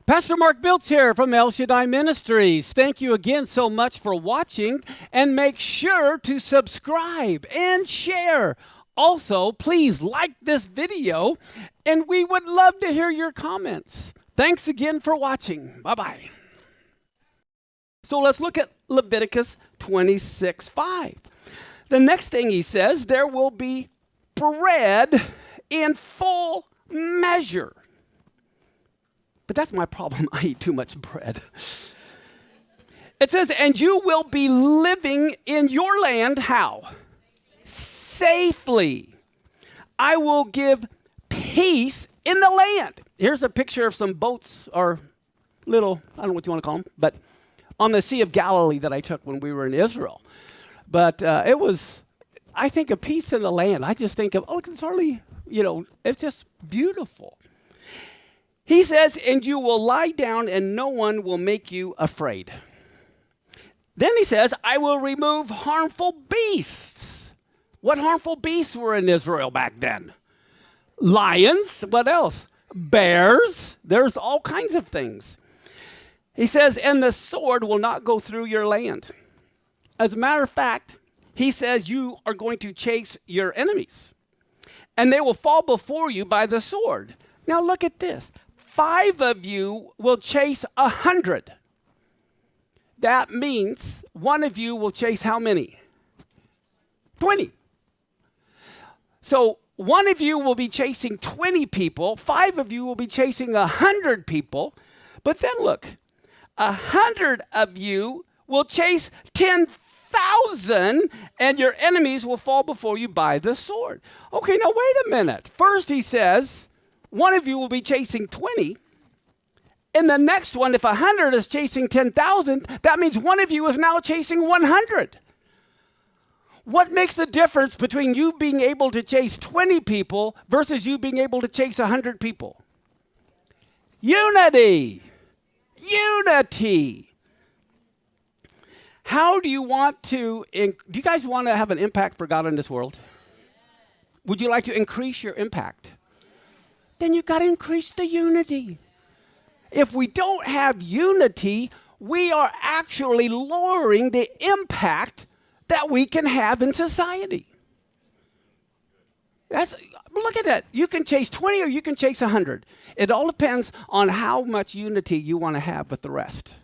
Pastor Mark Biltz here from Shaddai Ministries. Thank you again so much for watching, and make sure to subscribe and share. Also, please like this video, and we would love to hear your comments. Thanks again for watching. Bye-bye. So let's look at Leviticus 26:5. The next thing he says, there will be bread in full measure. But that's my problem. I eat too much bread. It says, and you will be living in your land, how? Safely. I will give peace in the land. Here's a picture of some boats or little, I don't know what you want to call them, but on the Sea of Galilee that I took when we were in Israel. But it was, I think of peace in the land. I just think of, it's hardly, it's just beautiful. He says, and you will lie down and no one will make you afraid. Then he says, I will remove harmful beasts. What harmful beasts were in Israel back then? Lions. What else? Bears. There's all kinds of things. He says, and the sword will not go through your land. As a matter of fact, he says you are going to chase your enemies, and they will fall before you by the sword. Now look at this. 5 of you will chase 100. That means 1 of you will chase how many? 20. So 1 of you will be chasing 20 people. 5 of you will be chasing 100 people. But then look, 100 of you will chase 10,000, and your enemies will fall before you by the sword. Okay, now wait a minute. First he says, 1 of you will be chasing 20. And the next one, if 100 is chasing 10,000, that means 1 of you is now chasing 100. What makes the difference between you being able to chase 20 people versus you being able to chase 100 people? Unity. Unity. How do you want to, do you guys want to have an impact for God in this world? Would you like to increase your impact? Then you've got to increase the unity. If we don't have unity, we are actually lowering the impact that we can have in society. Look at that. You can chase 20 or you can chase 100. It all depends on how much unity you want to have with the rest.